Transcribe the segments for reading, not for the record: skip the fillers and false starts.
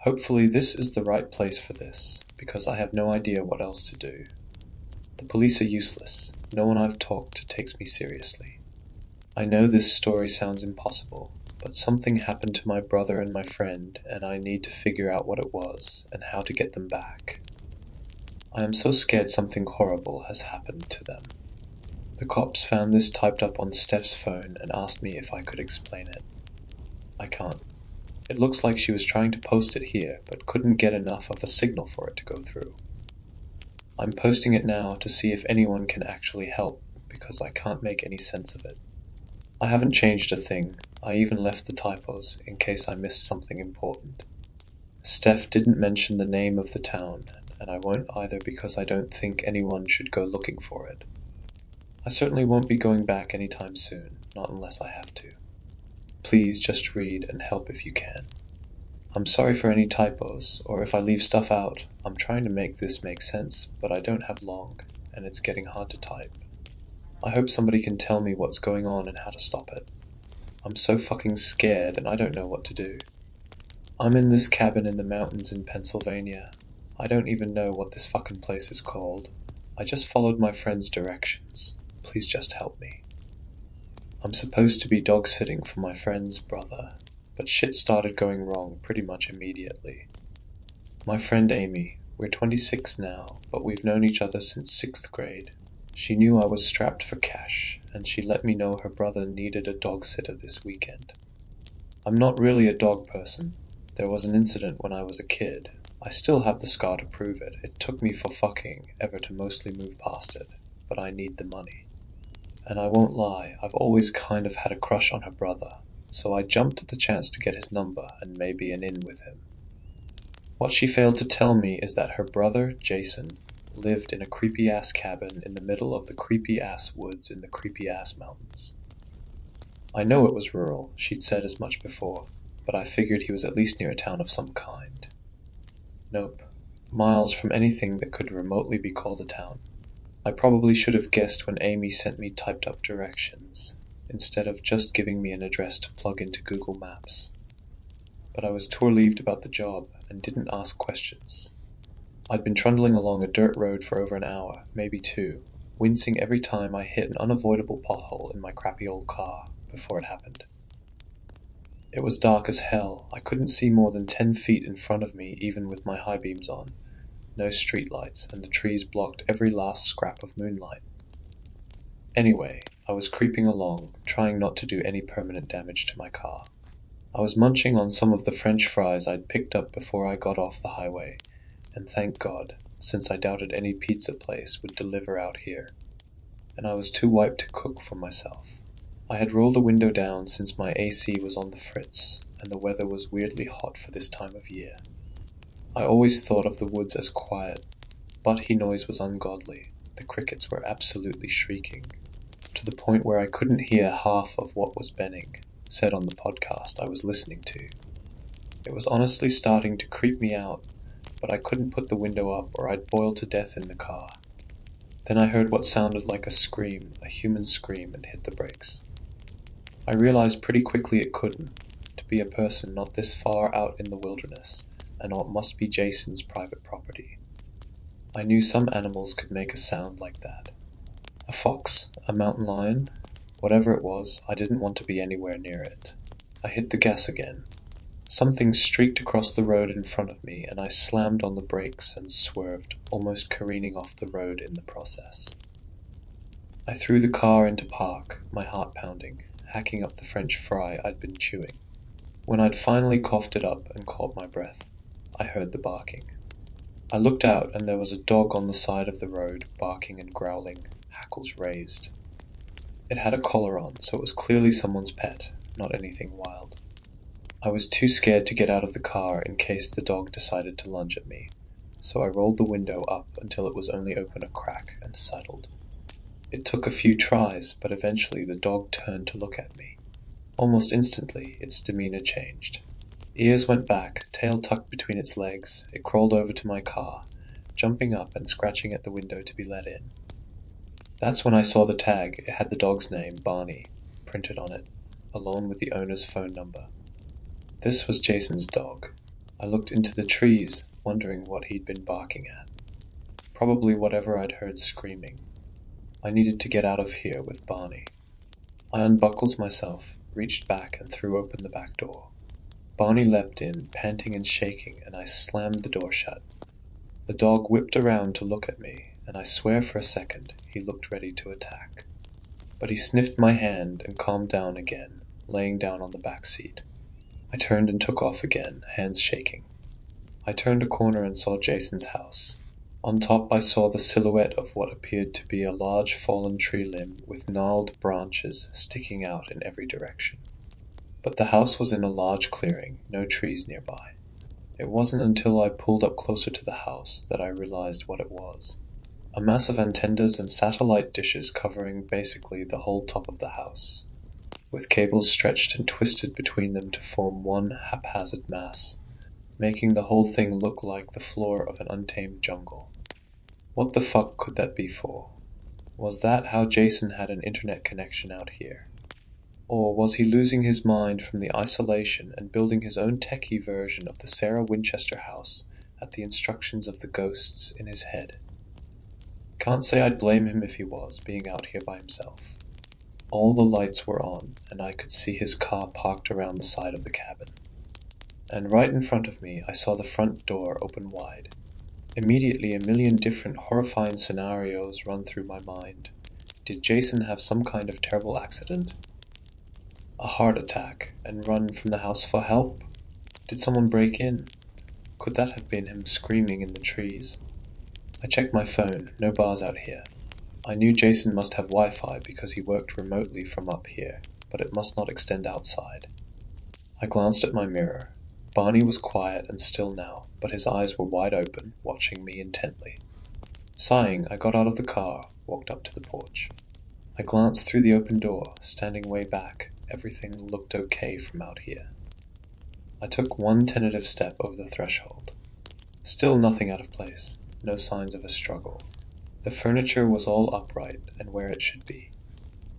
Hopefully this is the right place for this, because I have no idea what else to do. The police are useless. No one I've talked to takes me seriously. I know this story sounds impossible, but something happened to my brother and my friend, and I need to figure out what it was and how to get them back. I am so scared something horrible has happened to them. The cops found this typed up on Steph's phone and asked me if I could explain it. I can't. It looks like she was trying to post it here, but couldn't get enough of a signal for it to go through. I'm posting it now to see if anyone can actually help, because I can't make any sense of it. I haven't changed a thing. I even left the typos in case I missed something important. Steph didn't mention the name of the town, and I won't either because I don't think anyone should go looking for it. I certainly won't be going back anytime soon, not unless I have to. Please just read and help if you can. I'm sorry for any typos, or if I leave stuff out. I'm trying to make this make sense, but I don't have long, and it's getting hard to type. I hope somebody can tell me what's going on and how to stop it. I'm so fucking scared and I don't know what to do. I'm in this cabin in the mountains in Pennsylvania. I don't even know what this fucking place is called. I just followed my friend's directions. Please just help me. I'm supposed to be dog sitting for my friend's brother, but shit started going wrong pretty much immediately. My friend Amy, we're 26 now, but we've known each other since 6th grade. She knew I was strapped for cash, and she let me know her brother needed a dog sitter this weekend. I'm not really a dog person. There was an incident when I was a kid. I still have the scar to prove it. It took me for fucking ever to mostly move past it, but I need the money. And I won't lie, I've always kind of had a crush on her brother, so I jumped at the chance to get his number and maybe an in with him. What she failed to tell me is that her brother, Jason, lived in a creepy-ass cabin in the middle of the creepy-ass woods in the creepy-ass mountains. I know it was rural, she'd said as much before, but I figured he was at least near a town of some kind. Nope. Miles from anything that could remotely be called a town. I probably should have guessed when Amy sent me typed up directions, instead of just giving me an address to plug into Google Maps. But I was too-relieved about the job and didn't ask questions. I'd been trundling along a dirt road for over an hour, maybe 2, wincing every time I hit an unavoidable pothole in my crappy old car before it happened. It was dark as hell. I couldn't see more than 10 feet in front of me even with my high beams on. No streetlights, and the trees blocked every last scrap of moonlight. Anyway, I was creeping along, trying not to do any permanent damage to my car. I was munching on some of the French fries I'd picked up before I got off the highway, and thank God, since I doubted any pizza place would deliver out here. And I was too wiped to cook for myself. I had rolled a window down since my AC was on the fritz, and the weather was weirdly hot for this time of year. I always thought of the woods as quiet, but the noise was ungodly. The crickets were absolutely shrieking, to the point where I couldn't hear half of what was Benning said on the podcast I was listening to. It was honestly starting to creep me out, but I couldn't put the window up or I'd boil to death in the car. Then I heard what sounded like a scream, a human scream, and hit the brakes. I realized pretty quickly it couldn't, to be a person not this far out in the wilderness, and what must be Jason's private property. I knew some animals could make a sound like that. A fox, a mountain lion, whatever it was, I didn't want to be anywhere near it. I hit the gas again. Something streaked across the road in front of me, and I slammed on the brakes and swerved, almost careening off the road in the process. I threw the car into park, my heart pounding, hacking up the French fry I'd been chewing. When I'd finally coughed it up and caught my breath, I heard the barking. I looked out, and there was a dog on the side of the road, barking and growling, hackles raised. It had a collar on, so it was clearly someone's pet, not anything wild. I was too scared to get out of the car in case the dog decided to lunge at me, so I rolled the window up until it was only open a crack and settled. It took a few tries, but eventually the dog turned to look at me. Almost instantly, its demeanor changed. Ears went back, tail tucked between its legs. It crawled over to my car, jumping up and scratching at the window to be let in. That's when I saw the tag. It had the dog's name, Barney, printed on it, along with the owner's phone number. This was Jason's dog. I looked into the trees, wondering what he'd been barking at. Probably whatever I'd heard screaming. I needed to get out of here with Barney. I unbuckled myself, reached back and threw open the back door. Barney leapt in, panting and shaking, and I slammed the door shut. The dog whipped around to look at me, and I swear for a second he looked ready to attack. But he sniffed my hand and calmed down again, laying down on the back seat. I turned and took off again, hands shaking. I turned a corner and saw Jason's house. On top I saw the silhouette of what appeared to be a large fallen tree limb with gnarled branches sticking out in every direction. But the house was in a large clearing, no trees nearby. It wasn't until I pulled up closer to the house that I realized what it was. A mass of antennas and satellite dishes covering basically the whole top of the house, with cables stretched and twisted between them to form one haphazard mass, making the whole thing look like the floor of an untamed jungle. What the fuck could that be for? Was that how Jason had an internet connection out here? Or was he losing his mind from the isolation and building his own techie version of the Sarah Winchester house at the instructions of the ghosts in his head? Can't say I'd blame him if he was, being out here by himself. All the lights were on, and I could see his car parked around the side of the cabin. And right in front of me I saw the front door open wide. Immediately a million different horrifying scenarios run through my mind. Did Jason have some kind of terrible accident? A heart attack, and run from the house for help? Did someone break in? Could that have been him screaming in the trees? I checked my phone, no bars out here. I knew Jason must have Wi-Fi because he worked remotely from up here, but it must not extend outside. I glanced at my mirror. Barney was quiet and still now, but his eyes were wide open, watching me intently. Sighing, I got out of the car, walked up to the porch. I glanced through the open door, standing way back. Everything looked okay from out here. I took one tentative step over the threshold. Still nothing out of place, no signs of a struggle. The furniture was all upright and where it should be.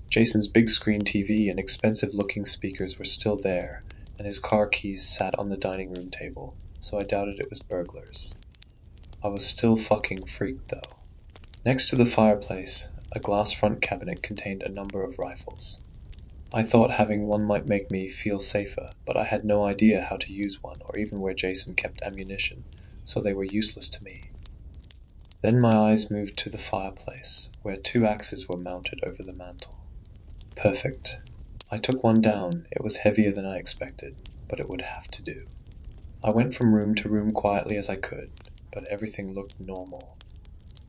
Jason's big screen TV and expensive-looking speakers were still there, and his car keys sat on the dining room table, so I doubted it was burglars. I was still fucking freaked, though. Next to the fireplace, a glass front cabinet contained a number of rifles. I thought having one might make me feel safer, but I had no idea how to use one or even where Jason kept ammunition, so they were useless to me. Then my eyes moved to the fireplace, where 2 axes were mounted over the mantel. Perfect. I took one down. It was heavier than I expected, but it would have to do. I went from room to room quietly as I could, but everything looked normal.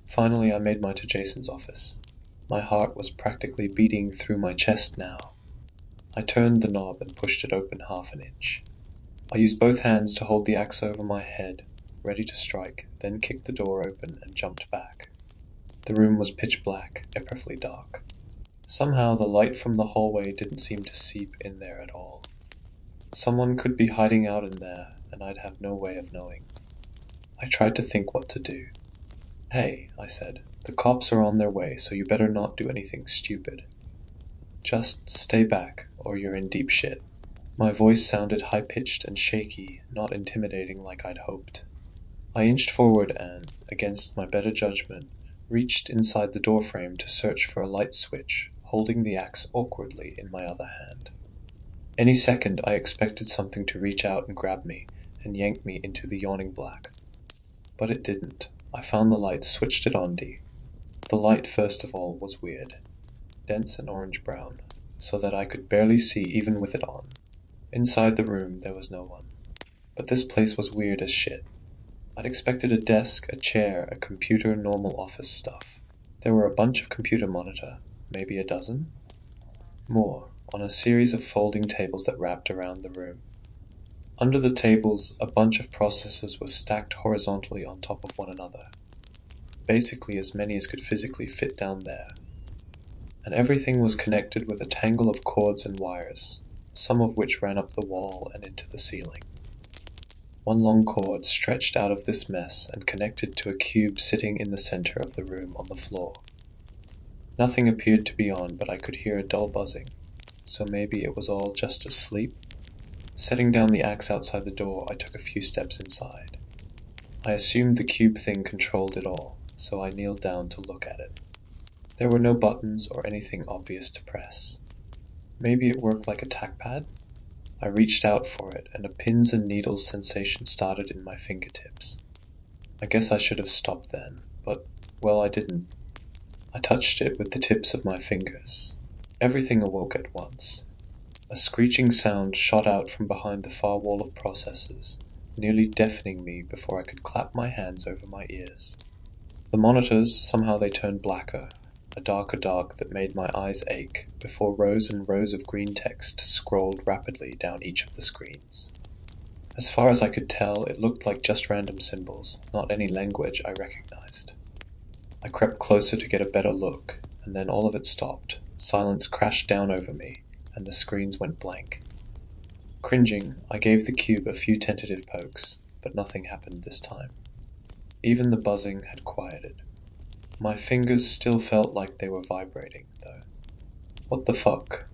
Finally, I made my way to Jason's office. My heart was practically beating through my chest now. I turned the knob and pushed it open half an inch. I used both hands to hold the axe over my head, ready to strike, then kicked the door open and jumped back. The room was pitch black, perfectly dark. Somehow the light from the hallway didn't seem to seep in there at all. Someone could be hiding out in there, and I'd have no way of knowing. I tried to think what to do. "Hey," I said, "the cops are on their way, so you better not do anything stupid. Just stay back, or you're in deep shit." My voice sounded high-pitched and shaky, not intimidating like I'd hoped. I inched forward and, against my better judgment, reached inside the doorframe to search for a light switch, holding the axe awkwardly in my other hand. Any second I expected something to reach out and grab me, and yank me into the yawning black. But it didn't. I found the light, switched it on D. The light, first of all, was weird. Dense and orange-brown, so that I could barely see even with it on. Inside the room there was no one. But this place was weird as shit. I'd expected a desk, a chair, a computer, normal office stuff. There were a bunch of computer monitor, maybe a dozen? More, on a series of folding tables that wrapped around the room. Under the tables, a bunch of processors were stacked horizontally on top of one another. Basically as many as could physically fit down there. And everything was connected with a tangle of cords and wires, some of which ran up the wall and into the ceiling. One long cord stretched out of this mess and connected to a cube sitting in the center of the room on the floor. Nothing appeared to be on, but I could hear a dull buzzing, so maybe it was all just asleep. Setting down the axe outside the door, I took a few steps inside. I assumed the cube thing controlled it all, so I kneeled down to look at it. There were no buttons or anything obvious to press. Maybe it worked like a tackpad? I reached out for it, and a pins and needles sensation started in my fingertips. I guess I should have stopped then, but, well, I didn't. I touched it with the tips of my fingers. Everything awoke at once. A screeching sound shot out from behind the far wall of processors, nearly deafening me before I could clap my hands over my ears. The monitors, somehow they turned blacker, a darker dark that made my eyes ache, before rows and rows of green text scrolled rapidly down each of the screens. As far as I could tell, it looked like just random symbols, not any language I recognized. I crept closer to get a better look, and then all of it stopped. Silence crashed down over me, and the screens went blank. Cringing, I gave the cube a few tentative pokes, but nothing happened this time. Even the buzzing had quieted. My fingers still felt like they were vibrating, though. What the fuck?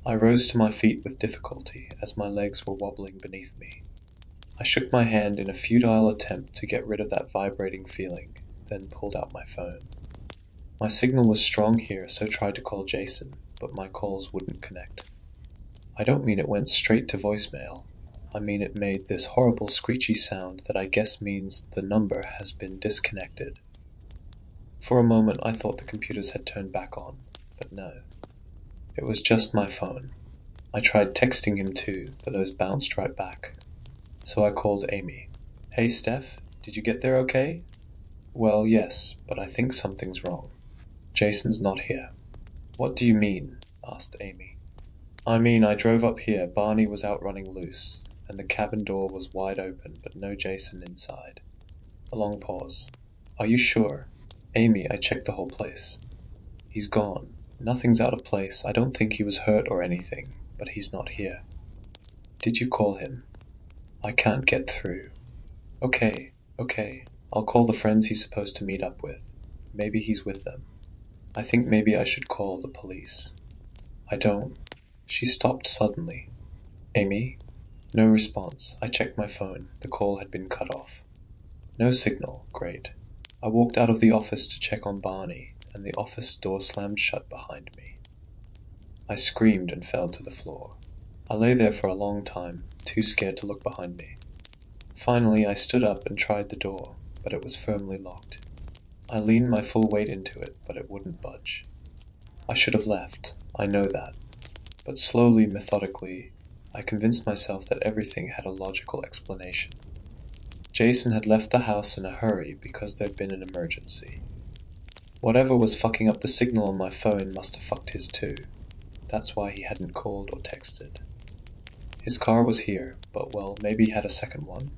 I rose to my feet with difficulty as my legs were wobbling beneath me. I shook my hand in a futile attempt to get rid of that vibrating feeling, then pulled out my phone. My signal was strong here, so tried to call Jason, but my calls wouldn't connect. I don't mean it went straight to voicemail. I mean it made this horrible screechy sound that I guess means the number has been disconnected. For a moment I thought the computers had turned back on, but no. It was just my phone. I tried texting him too, but those bounced right back. So I called Amy. Hey Steph, did you get there okay? Well, yes, but I think something's wrong. Jason's not here. What do you mean? Asked Amy. I mean, I drove up here, Barney was out running loose, and the cabin door was wide open, but no Jason inside. A long pause. Are you sure? Amy, I checked the whole place. He's gone. Nothing's out of place. I don't think he was hurt or anything, but he's not here. Did you call him? I can't get through. Okay. I'll call the friends he's supposed to meet up with. Maybe he's with them. I think maybe I should call the police. I don't. She stopped suddenly. Amy? No response. I checked my phone. The call had been cut off. No signal. Great. I walked out of the office to check on Barney, and the office door slammed shut behind me. I screamed and fell to the floor. I lay there for a long time, too scared to look behind me. Finally, I stood up and tried the door, but it was firmly locked. I leaned my full weight into it, but it wouldn't budge. I should have left, I know that. But slowly, methodically, I convinced myself that everything had a logical explanation. Jason had left the house in a hurry because there'd been an emergency. Whatever was fucking up the signal on my phone must have fucked his too. That's why he hadn't called or texted. His car was here, but well, maybe he had a second one.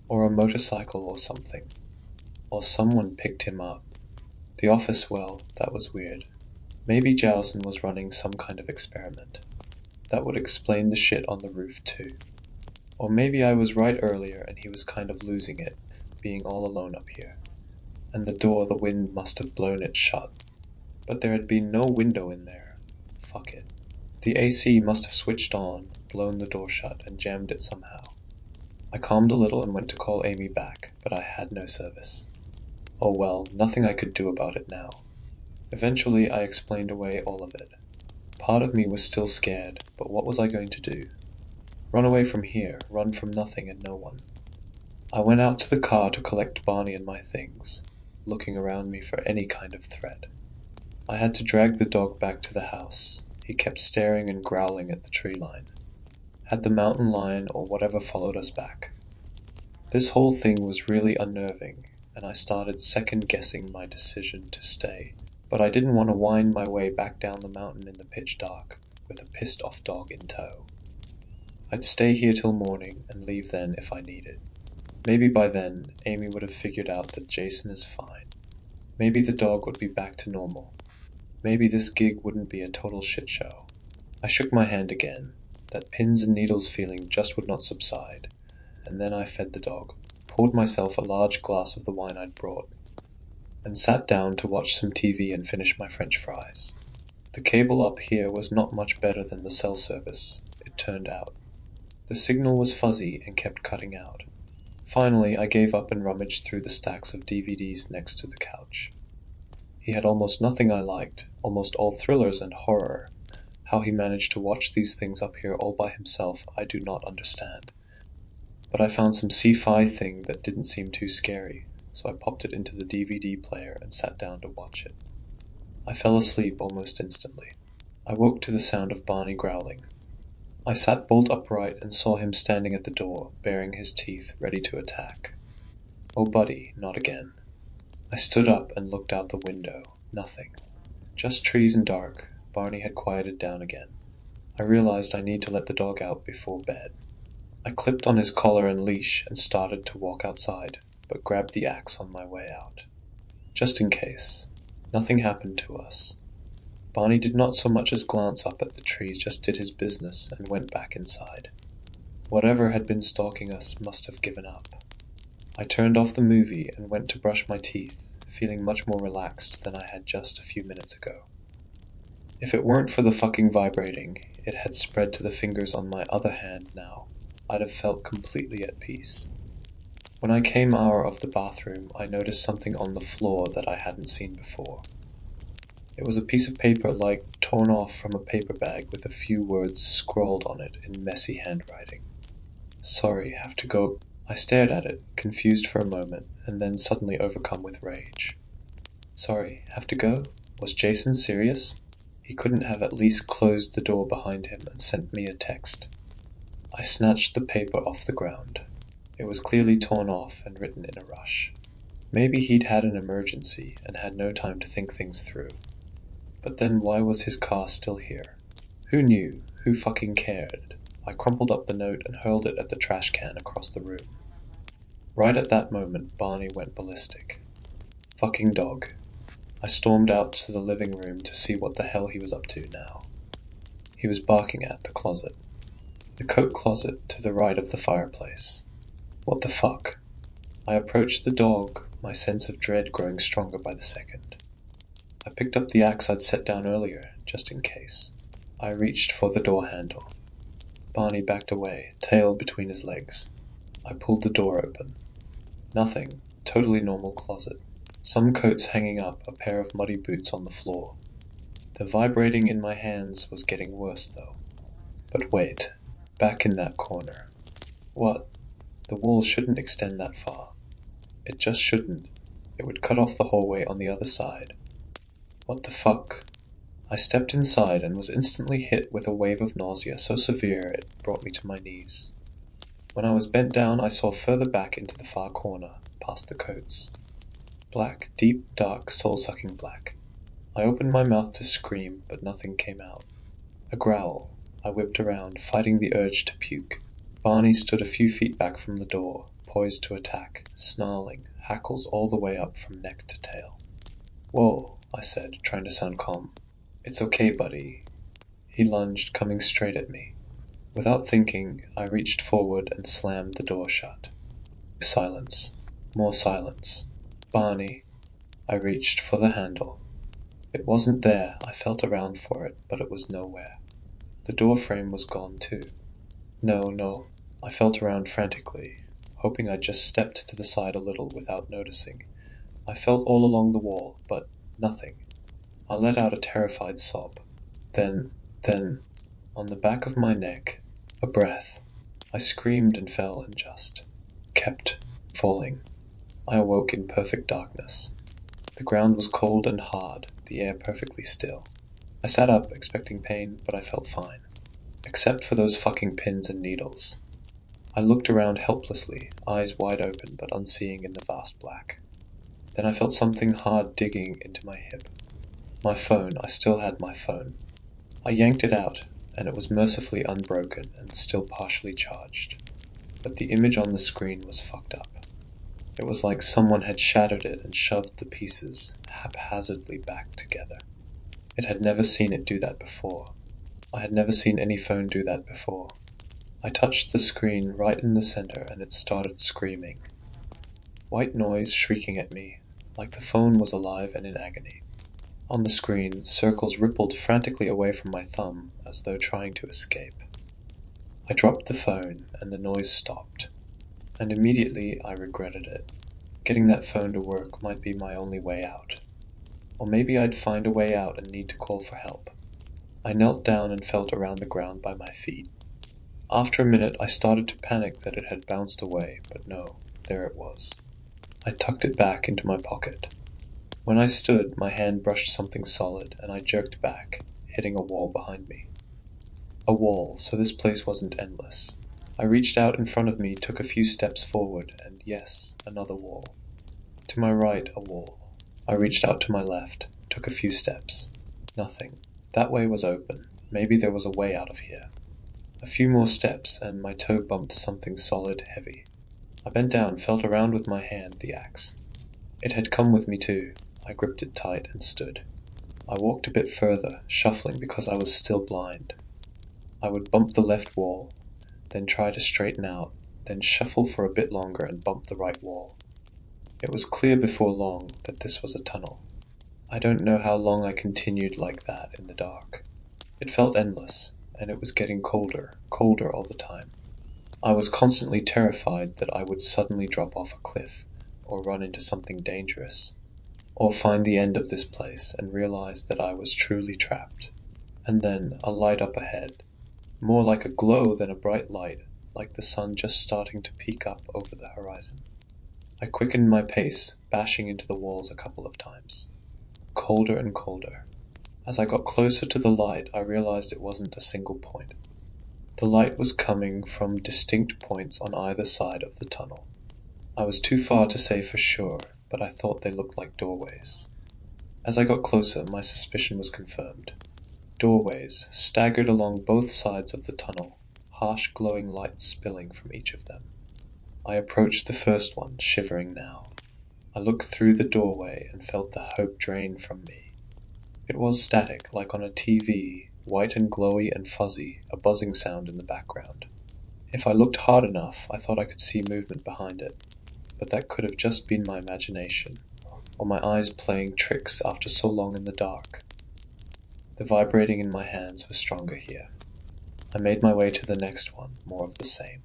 Or a motorcycle or something. Or someone picked him up. The office, well, that was weird. Maybe Jowson was running some kind of experiment. That would explain the shit on the roof too. Or maybe I was right earlier and he was kind of losing it, being all alone up here. And the door, the wind must have blown it shut. But there had been no window in there. Fuck it. The AC must have switched on, blown the door shut, and jammed it somehow. I calmed a little and went to call Amy back, but I had no service. Oh well, nothing I could do about it now. Eventually I explained away all of it. Part of me was still scared, but what was I going to do? Run away from here, run from nothing and no one. I went out to the car to collect Barney and my things, looking around me for any kind of threat. I had to drag the dog back to the house. He kept staring and growling at the tree line. Had the mountain lion or whatever followed us back. This whole thing was really unnerving, and I started second-guessing my decision to stay. But I didn't want to wind my way back down the mountain in the pitch dark, with a pissed-off dog in tow. I'd stay here till morning and leave then if I needed. Maybe by then, Amy would have figured out that Jason is fine. Maybe the dog would be back to normal. Maybe this gig wouldn't be a total shit show. I shook my hand again. That pins and needles feeling just would not subside. And then I fed the dog, poured myself a large glass of the wine I'd brought, and sat down to watch some TV and finish my French fries. The cable up here was not much better than the cell service, it turned out. The signal was fuzzy and kept cutting out. Finally, I gave up and rummaged through the stacks of DVDs next to the couch. He had almost nothing I liked, almost all thrillers and horror. How he managed to watch these things up here all by himself, I do not understand. But I found some sci-fi thing that didn't seem too scary, so I popped it into the DVD player and sat down to watch it. I fell asleep almost instantly. I woke to the sound of Barney growling. I sat bolt upright and saw him standing at the door, baring his teeth, ready to attack. Oh buddy, not again. I stood up and looked out the window. Nothing. Just trees and dark. Barney had quieted down again. I realized I need to let the dog out before bed. I clipped on his collar and leash and started to walk outside, but grabbed the axe on my way out. Just in case. Nothing happened to us. Barney did not so much as glance up at the trees, just did his business and went back inside. Whatever had been stalking us must have given up. I turned off the movie and went to brush my teeth, feeling much more relaxed than I had just a few minutes ago. If it weren't for the fucking vibrating, it had spread to the fingers on my other hand now, I'd have felt completely at peace. When I came out of the bathroom, I noticed something on the floor that I hadn't seen before. It was a piece of paper torn off from a paper bag with a few words scrawled on it in messy handwriting. Sorry, have to go. I stared at it, confused for a moment, and then suddenly overcome with rage. Sorry, have to go? Was Jason serious? He couldn't have at least closed the door behind him and sent me a text. I snatched the paper off the ground. It was clearly torn off and written in a rush. Maybe he'd had an emergency and had no time to think things through. But then why was his car still here? Who knew? Who fucking cared? I crumpled up the note and hurled it at the trash can across the room. Right at that moment, Barney went ballistic. Fucking dog. I stormed out to the living room to see what the hell he was up to now. He was barking at the closet. The coat closet to the right of the fireplace. What the fuck? I approached the dog, my sense of dread growing stronger by the second. I picked up the axe I'd set down earlier, just in case. I reached for the door handle. Barney backed away, tail between his legs. I pulled the door open. Nothing. Totally normal closet. Some coats hanging up, a pair of muddy boots on the floor. The vibrating in my hands was getting worse, though. But wait. Back in that corner. What? The wall shouldn't extend that far. It just shouldn't. It would cut off the hallway on the other side. What the fuck? I stepped inside and was instantly hit with a wave of nausea so severe it brought me to my knees. When I was bent down, I saw further back into the far corner, past the coats. Black, deep, dark, soul-sucking black. I opened my mouth to scream, but nothing came out. A growl. I whipped around, fighting the urge to puke. Barney stood a few feet back from the door, poised to attack, snarling, hackles all the way up from neck to tail. Whoa, I said, trying to sound calm. It's okay, buddy. He lunged, coming straight at me. Without thinking, I reached forward and slammed the door shut. Silence. More silence. Barney. I reached for the handle. It wasn't there. I felt around for it, but it was nowhere. The door frame was gone too. No. I felt around frantically, hoping I'd just stepped to the side a little without noticing. I felt all along the wall, but nothing. I let out a terrified sob. Then, on the back of my neck, a breath. I screamed and fell and just kept falling. I awoke in perfect darkness. The ground was cold and hard, the air perfectly still. I sat up, expecting pain, but I felt fine. Except for those fucking pins and needles. I looked around helplessly, eyes wide open but unseeing in the vast black. Then I felt something hard digging into my hip. My phone. I still had my phone. I yanked it out, and it was mercifully unbroken and still partially charged. But the image on the screen was fucked up. It was like someone had shattered it and shoved the pieces haphazardly back together. It had never seen it do that before. I had never seen any phone do that before. I touched the screen right in the center and it started screaming. White noise shrieking at me, like the phone was alive and in agony. On the screen, circles rippled frantically away from my thumb, as though trying to escape. I dropped the phone and the noise stopped, and immediately I regretted it. Getting that phone to work might be my only way out. Or maybe I'd find a way out and need to call for help. I knelt down and felt around the ground by my feet. After a minute, I started to panic that it had bounced away, but no, there it was. I tucked it back into my pocket. When I stood, my hand brushed something solid, and I jerked back, hitting a wall behind me. A wall, so this place wasn't endless. I reached out in front of me, took a few steps forward, and yes, another wall. To my right, a wall. I reached out to my left, took a few steps. Nothing. That way was open. Maybe there was a way out of here. A few more steps, and my toe bumped something solid, heavy. I bent down, felt around with my hand, the axe. It had come with me too. I gripped it tight and stood. I walked a bit further, shuffling because I was still blind. I would bump the left wall, then try to straighten out, then shuffle for a bit longer and bump the right wall. It was clear before long that this was a tunnel. I don't know how long I continued like that in the dark. It felt endless, and it was getting colder, colder all the time. I was constantly terrified that I would suddenly drop off a cliff, or run into something dangerous, or find the end of this place and realize that I was truly trapped. And then a light up ahead, more like a glow than a bright light, like the sun just starting to peek up over the horizon. I quickened my pace, bashing into the walls a couple of times. Colder and colder. As I got closer to the light, I realized it wasn't a single point. The light was coming from distinct points on either side of the tunnel. I was too far to say for sure, but I thought they looked like doorways. As I got closer, my suspicion was confirmed. Doorways, staggered along both sides of the tunnel, harsh glowing lights spilling from each of them. I approached the first one, shivering now. I looked through the doorway and felt the hope drain from me. It was static, like on a TV, white and glowy and fuzzy, a buzzing sound in the background. If I looked hard enough, I thought I could see movement behind it, but that could have just been my imagination, or my eyes playing tricks after so long in the dark. The vibrating in my hands was stronger here. I made my way to the next one, more of the same.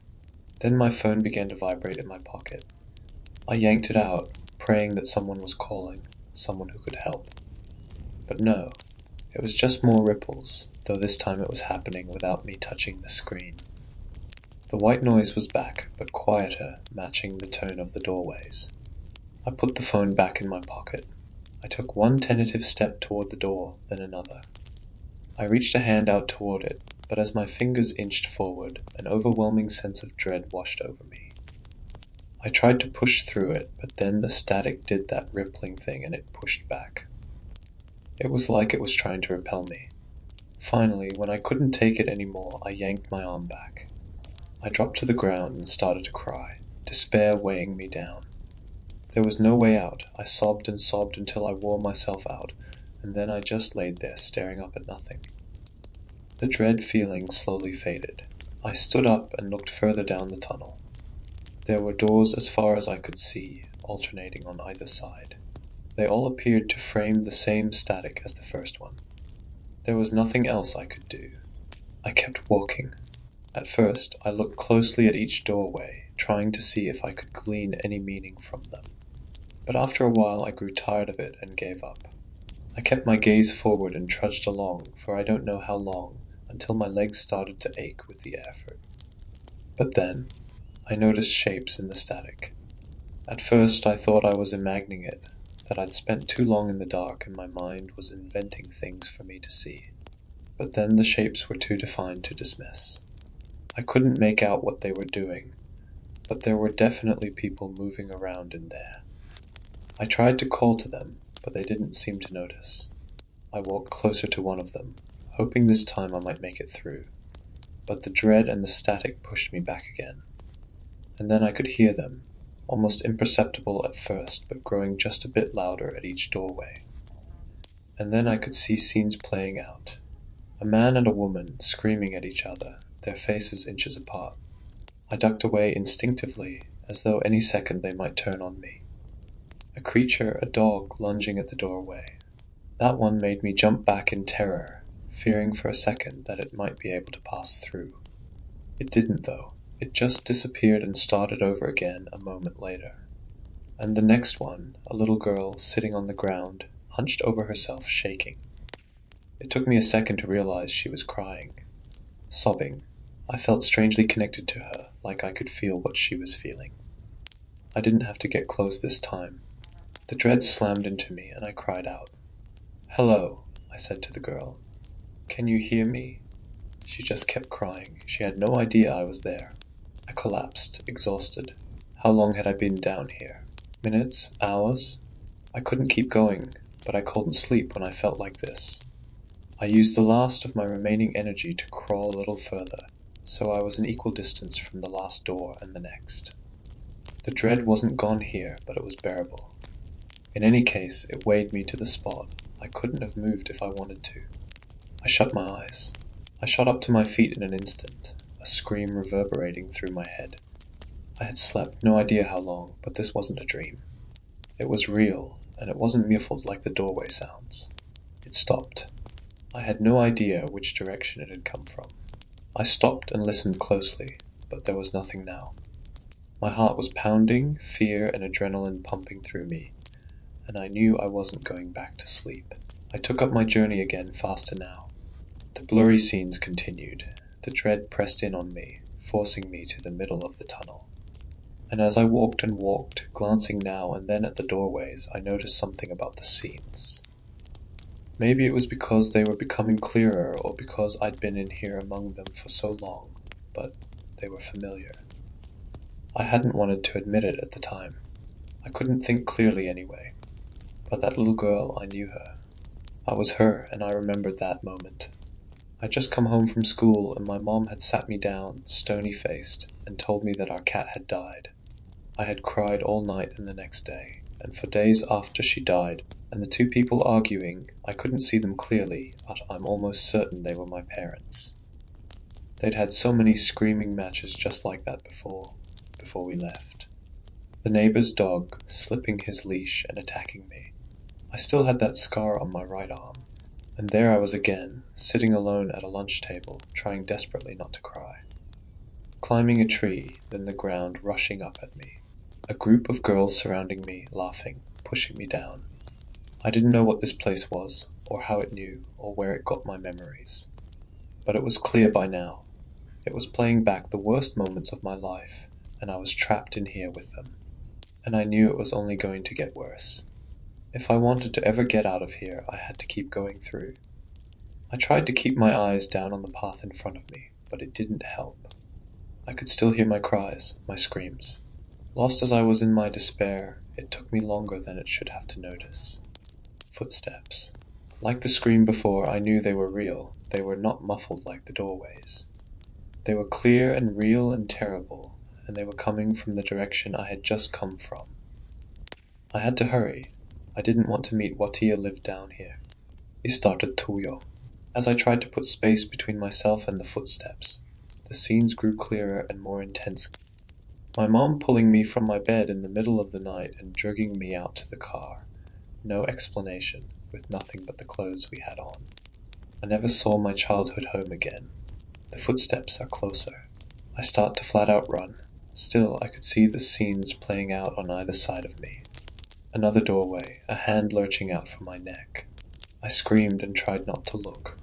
Then my phone began to vibrate in my pocket. I yanked it out, praying that someone was calling, someone who could help. But no, it was just more ripples, though this time it was happening without me touching the screen. The white noise was back, but quieter, matching the tone of the doorways. I put the phone back in my pocket. I took one tentative step toward the door, then another. I reached a hand out toward it, but as my fingers inched forward, an overwhelming sense of dread washed over me. I tried to push through it, but then the static did that rippling thing and it pushed back. It was like it was trying to repel me. Finally, when I couldn't take it anymore, I yanked my arm back. I dropped to the ground and started to cry, despair weighing me down. There was no way out. I sobbed and sobbed until I wore myself out, and then I just laid there staring up at nothing. The dread feeling slowly faded. I stood up and looked further down the tunnel. There were doors as far as I could see, alternating on either side. They all appeared to frame the same static as the first one. There was nothing else I could do. I kept walking. At first, I looked closely at each doorway, trying to see if I could glean any meaning from them. But after a while I grew tired of it and gave up. I kept my gaze forward and trudged along, for I don't know how long, until my legs started to ache with the effort. But then, I noticed shapes in the static. At first I thought I was imagining it, that I'd spent too long in the dark and my mind was inventing things for me to see. But then the shapes were too defined to dismiss. I couldn't make out what they were doing, but there were definitely people moving around in there. I tried to call to them, but they didn't seem to notice. I walked closer to one of them, hoping this time I might make it through, but the dread and the static pushed me back again. And then I could hear them, almost imperceptible at first, but growing just a bit louder at each doorway. And then I could see scenes playing out. A man and a woman screaming at each other, their faces inches apart. I ducked away instinctively, as though any second they might turn on me. A creature, a dog, lunging at the doorway. That one made me jump back in terror, fearing for a second that it might be able to pass through. It didn't, though. It just disappeared and started over again a moment later. And the next one, a little girl sitting on the ground, hunched over herself, shaking. It took me a second to realize she was crying, sobbing. I felt strangely connected to her, like I could feel what she was feeling. I didn't have to get close this time. The dread slammed into me, and I cried out. "Hello," I said to the girl. "Can you hear me?" She just kept crying. She had no idea I was there. I collapsed, exhausted. How long had I been down here? Minutes? Hours? I couldn't keep going, but I couldn't sleep when I felt like this. I used the last of my remaining energy to crawl a little further, so I was an equal distance from the last door and the next. The dread wasn't gone here, but it was bearable. In any case, it weighed me to the spot. I couldn't have moved if I wanted to. I shut my eyes. I shot up to my feet in an instant, a scream reverberating through my head. I had slept no idea how long, but this wasn't a dream. It was real, and it wasn't muffled like the doorway sounds. It stopped. I had no idea which direction it had come from. I stopped and listened closely, but there was nothing now. My heart was pounding, fear and adrenaline pumping through me, and I knew I wasn't going back to sleep. I took up my journey again, faster now. The blurry scenes continued. The dread pressed in on me, forcing me to the middle of the tunnel. And as I walked and walked, glancing now and then at the doorways, I noticed something about the scenes. Maybe it was because they were becoming clearer, or because I'd been in here among them for so long, but they were familiar. I hadn't wanted to admit it at the time. I couldn't think clearly anyway. But that little girl, I knew her. I was her, and I remembered that moment. I'd just come home from school, and my mom had sat me down, stony-faced, and told me that our cat had died. I had cried all night and the next day, and for days after she died, and the two people arguing, I couldn't see them clearly, but I'm almost certain they were my parents. They'd had so many screaming matches just like that before we left. The neighbor's dog slipping his leash and attacking me. I still had that scar on my right arm, and there I was again, sitting alone at a lunch table, trying desperately not to cry. Climbing a tree, then the ground rushing up at me. A group of girls surrounding me, laughing, pushing me down. I didn't know what this place was, or how it knew, or where it got my memories. But it was clear by now. It was playing back the worst moments of my life, and I was trapped in here with them. And I knew it was only going to get worse. If I wanted to ever get out of here, I had to keep going through. I tried to keep my eyes down on the path in front of me, but it didn't help. I could still hear my cries, my screams. Lost as I was in my despair, it took me longer than it should have to notice. Footsteps. Like the scream before, I knew they were real. They were not muffled like the doorways. They were clear and real and terrible, and they were coming from the direction I had just come from. I had to hurry. I didn't want to meet Watia lived down here. He started Tuyo. As I tried to put space between myself and the footsteps, the scenes grew clearer and more intense. My mom pulling me from my bed in the middle of the night and dragging me out to the car. No explanation, with nothing but the clothes we had on. I never saw my childhood home again. The footsteps are closer. I start to flat out run. Still, I could see the scenes playing out on either side of me. Another doorway, a hand lurching out from my neck. I screamed and tried not to look.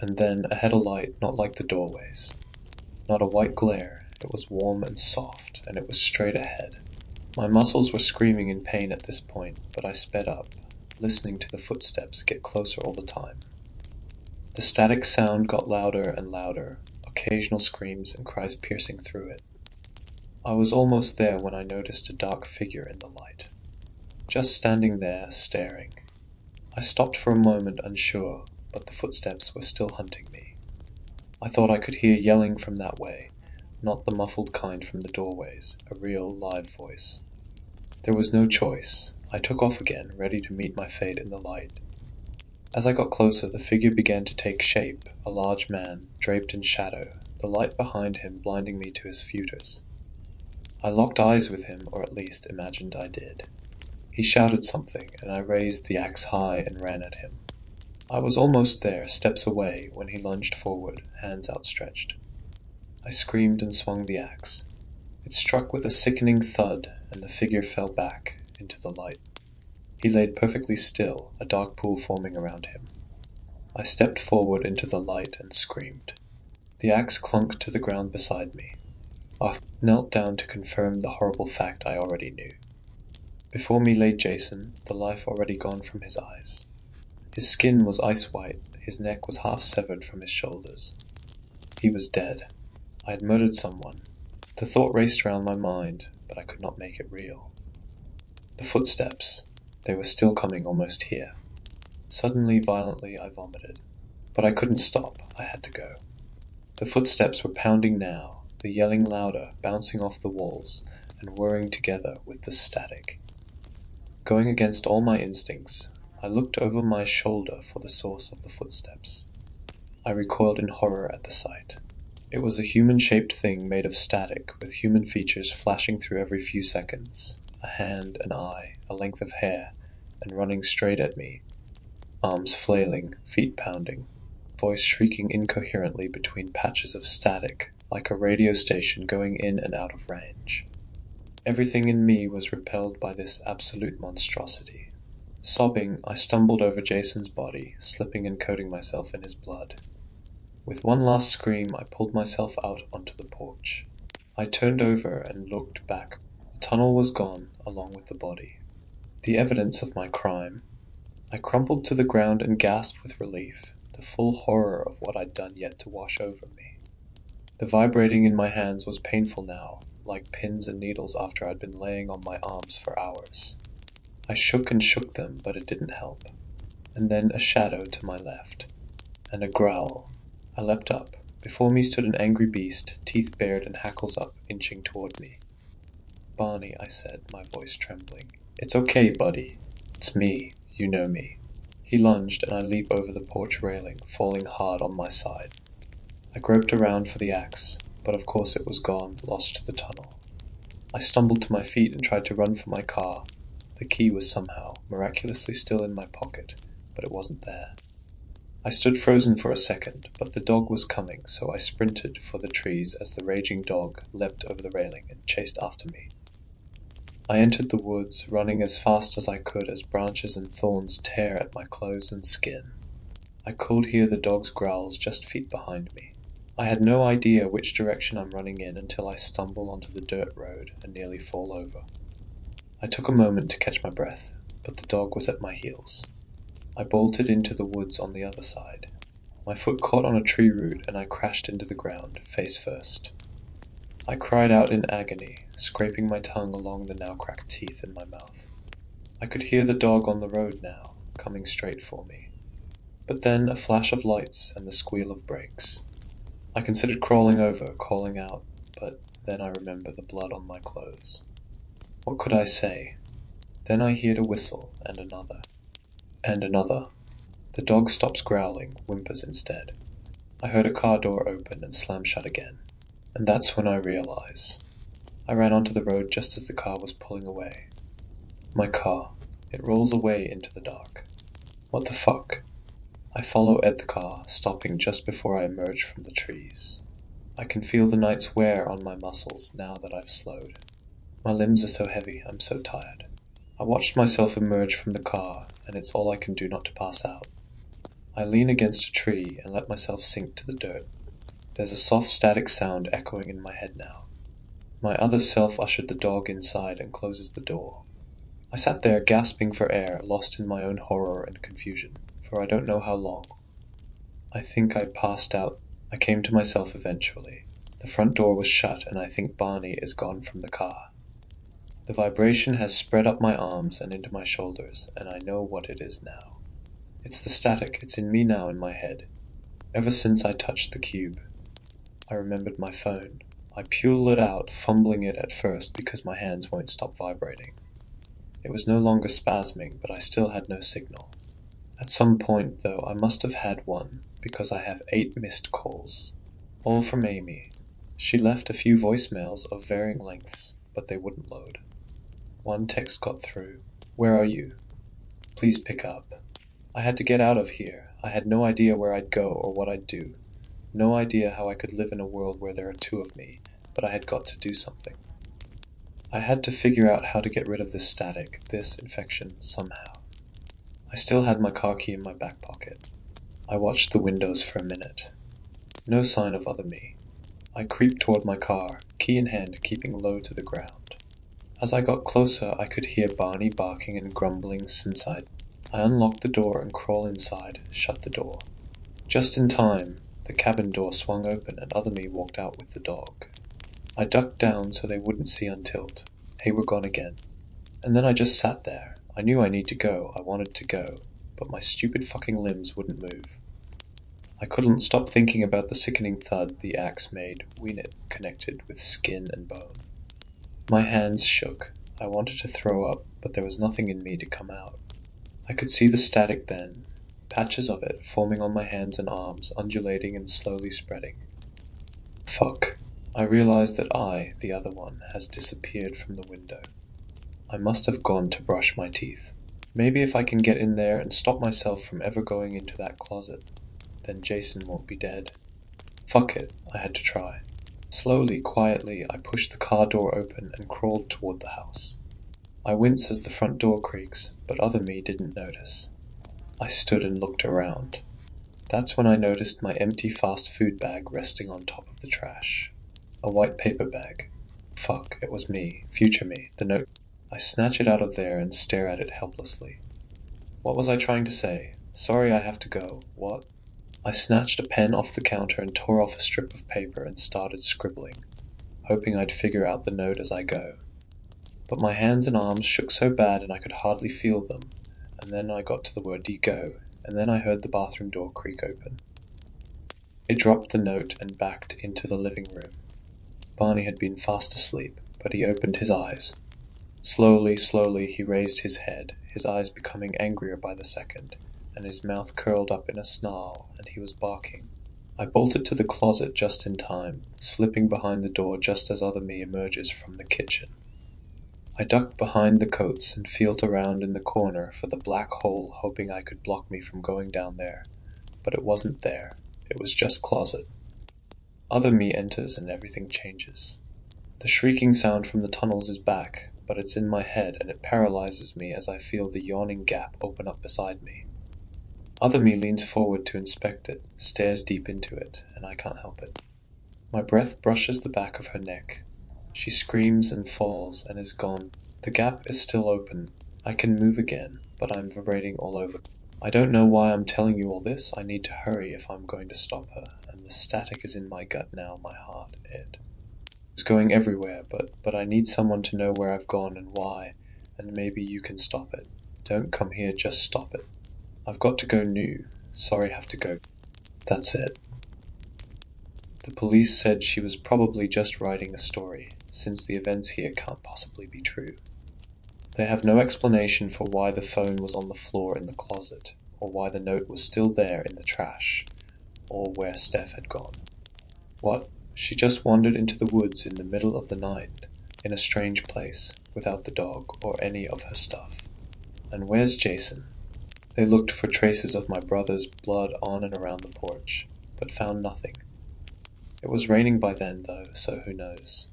And then ahead a light not like the doorways. Not a white glare, it was warm and soft, and it was straight ahead. My muscles were screaming in pain at this point, but I sped up, listening to the footsteps get closer all the time. The static sound got louder and louder, occasional screams and cries piercing through it. I was almost there when I noticed a dark figure in the light. Just standing there, staring. I stopped for a moment unsure, but the footsteps were still hunting me. I thought I could hear yelling from that way, not the muffled kind from the doorways, a real, live voice. There was no choice. I took off again, ready to meet my fate in the light. As I got closer, the figure began to take shape, a large man, draped in shadow, the light behind him blinding me to his features. I locked eyes with him, or at least imagined I did. He shouted something, and I raised the axe high and ran at him. I was almost there, steps away, when he lunged forward, hands outstretched. I screamed and swung the axe. It struck with a sickening thud, and the figure fell back into the light. He laid perfectly still, a dark pool forming around him. I stepped forward into the light and screamed. The axe clunked to the ground beside me. I knelt down to confirm the horrible fact I already knew. Before me lay Jason, the life already gone from his eyes. His skin was ice white, his neck was half severed from his shoulders. He was dead. I had murdered someone. The thought raced around my mind, but I could not make it real. The footsteps. They were still coming almost here. Suddenly, violently, I vomited. But I couldn't stop. I had to go. The footsteps were pounding now, the yelling louder, bouncing off the walls, and whirring together with the static. Going against all my instincts, I looked over my shoulder for the source of the footsteps. I recoiled in horror at the sight. It was a human-shaped thing made of static, with human features flashing through every few seconds. A hand, an eye, a length of hair, and running straight at me. Arms flailing, feet pounding, voice shrieking incoherently between patches of static, like a radio station going in and out of range. Everything in me was repelled by this absolute monstrosity. Sobbing, I stumbled over Jason's body, slipping and coating myself in his blood. With one last scream, I pulled myself out onto the porch. I turned over and looked back. The tunnel was gone, along with the body. The evidence of my crime. I crumpled to the ground and gasped with relief, the full horror of what I'd done yet to wash over me. The vibrating in my hands was painful now, like pins and needles after I'd been laying on my arms for hours. I shook and shook them, but it didn't help. And then a shadow to my left, and a growl. I leapt up. Before me stood an angry beast, teeth bared and hackles up, inching toward me. "Barney," I said, my voice trembling. "It's okay, buddy. It's me. You know me." He lunged, and I leaped over the porch railing, falling hard on my side. I groped around for the axe, but of course it was gone, lost to the tunnel. I stumbled to my feet and tried to run for my car. The key was somehow, miraculously still in my pocket, but it wasn't there. I stood frozen for a second, but the dog was coming, so I sprinted for the trees as the raging dog leapt over the railing and chased after me. I entered the woods, running as fast as I could as branches and thorns tear at my clothes and skin. I could hear the dog's growls just feet behind me. I had no idea which direction I'm running in until I stumble onto the dirt road and nearly fall over. I took a moment to catch my breath, but the dog was at my heels. I bolted into the woods on the other side. My foot caught on a tree root and I crashed into the ground, face first. I cried out in agony, scraping my tongue along the now cracked teeth in my mouth. I could hear the dog on the road now, coming straight for me. But then a flash of lights and the squeal of brakes. I considered crawling over, calling out, but then I remembered the blood on my clothes. What could I say? Then I heard a whistle, and another. And another. The dog stops growling, whimpers instead. I heard a car door open and slam shut again. And that's when I realize. I ran onto the road just as the car was pulling away. My car. It rolls away into the dark. What the fuck? I follow Ed the car, stopping just before I emerge from the trees. I can feel the night's wear on my muscles now that I've slowed. My limbs are so heavy, I'm so tired. I watched myself emerge from the car, and it's all I can do not to pass out. I lean against a tree and let myself sink to the dirt. There's a soft static sound echoing in my head now. My other self ushered the dog inside and closes the door. I sat there gasping for air, lost in my own horror and confusion, for I don't know how long. I think I passed out. I came to myself eventually. The front door was shut, and I think Barney is gone from the car. The vibration has spread up my arms and into my shoulders, and I know what it is now. It's the static, it's in me now in my head. Ever since I touched the cube. I remembered my phone. I pulled it out, fumbling it at first because my hands won't stop vibrating. It was no longer spasming, but I still had no signal. At some point, though, I must have had one, because I have 8 missed calls. All from Amy. She left a few voicemails of varying lengths, but they wouldn't load. One text got through. "Where are you? Please pick up." I had to get out of here. I had no idea where I'd go or what I'd do. No idea how I could live in a world where there are two of me, but I had got to do something. I had to figure out how to get rid of this static, this infection, somehow. I still had my car key in my back pocket. I watched the windows for a minute. No sign of other me. I creeped toward my car, key in hand, keeping low to the ground. As I got closer, I could hear Barney barking and grumbling inside. I unlocked the door and crawled inside, shut the door. Just in time, the cabin door swung open and other me walked out with the dog. I ducked down so they wouldn't see Untilt. They were gone again. And then I just sat there. I knew I need to go, I wanted to go, but my stupid fucking limbs wouldn't move. I couldn't stop thinking about the sickening thud the axe made when it connected with skin and bone. My hands shook. I wanted to throw up, but there was nothing in me to come out. I could see the static then, patches of it forming on my hands and arms, undulating and slowly spreading. Fuck. I realized that I, the other one, has disappeared from the window. I must have gone to brush my teeth. Maybe if I can get in there and stop myself from ever going into that closet, then Jason won't be dead. Fuck it, I had to try. Slowly, quietly, I pushed the car door open and crawled toward the house. I winced as the front door creaks, but other me didn't notice. I stood and looked around. That's when I noticed my empty fast food bag resting on top of the trash. A white paper bag. Fuck, it was me, future me, the note. I snatch it out of there and stare at it helplessly. What was I trying to say? Sorry, I have to go. What? I snatched a pen off the counter and tore off a strip of paper and started scribbling, hoping I'd figure out the note as I go. But my hands and arms shook so bad and I could hardly feel them, and then I got to the word "go," and then I heard the bathroom door creak open. It dropped the note and backed into the living room. Barney had been fast asleep, but he opened his eyes. Slowly, slowly he raised his head, his eyes becoming angrier by the second, and his mouth curled up in a snarl, and he was barking. I bolted to the closet just in time, slipping behind the door just as other me emerges from the kitchen. I ducked behind the coats and feeled around in the corner for the black hole, hoping I could block me from going down there. But it wasn't there. It was just closet. Other me enters and everything changes. The shrieking sound from the tunnels is back, but it's in my head and it paralyzes me as I feel the yawning gap open up beside me. Other me leans forward to inspect it, stares deep into it, and I can't help it. My breath brushes the back of her neck. She screams and falls and is gone. The gap is still open. I can move again, but I'm vibrating all over. I don't know why I'm telling you all this. I need to hurry if I'm going to stop her, and the static is in my gut now, my heart, It's going everywhere, but I need someone to know where I've gone and why, and maybe you can stop it. Don't come here, just stop it. I've got to go new. Sorry, have to go. That's it. The police said she was probably just writing a story, since the events here can't possibly be true. They have no explanation for why the phone was on the floor in the closet, or why the note was still there in the trash, or where Steph had gone. What? She just wandered into the woods in the middle of the night, in a strange place, without the dog or any of her stuff. And where's Jason? They looked for traces of my brother's blood on and around the porch, but found nothing. It was raining by then, though, so who knows.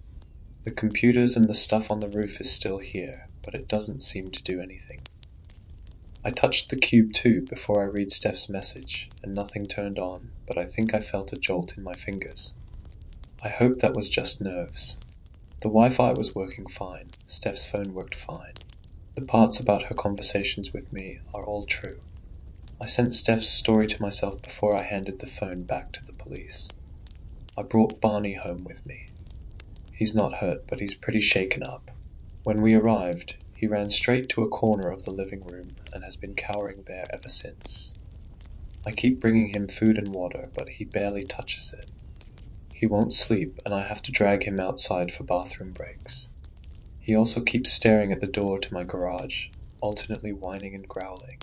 The computers and the stuff on the roof is still here, but it doesn't seem to do anything. I touched the cube too before I read Steph's message, and nothing turned on, but I think I felt a jolt in my fingers. I hope that was just nerves. The Wi-Fi was working fine, Steph's phone worked fine. The parts about her conversations with me are all true. I sent Steph's story to myself before I handed the phone back to the police. I brought Barney home with me. He's not hurt, but he's pretty shaken up. When we arrived, he ran straight to a corner of the living room and has been cowering there ever since. I keep bringing him food and water, but he barely touches it. He won't sleep, and I have to drag him outside for bathroom breaks. He also keeps staring at the door to my garage, alternately whining and growling.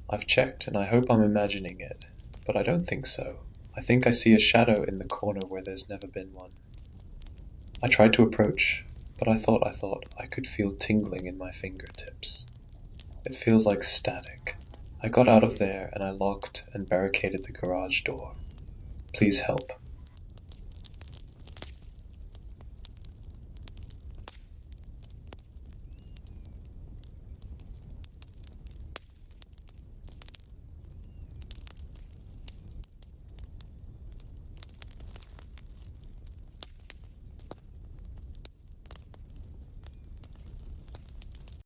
I've checked, and I hope I'm imagining it, but I don't think so. I think I see a shadow in the corner where there's never been one. I tried to approach, but I thought I could feel tingling in my fingertips. It feels like static. I got out of there and I locked and barricaded the garage door. Please help.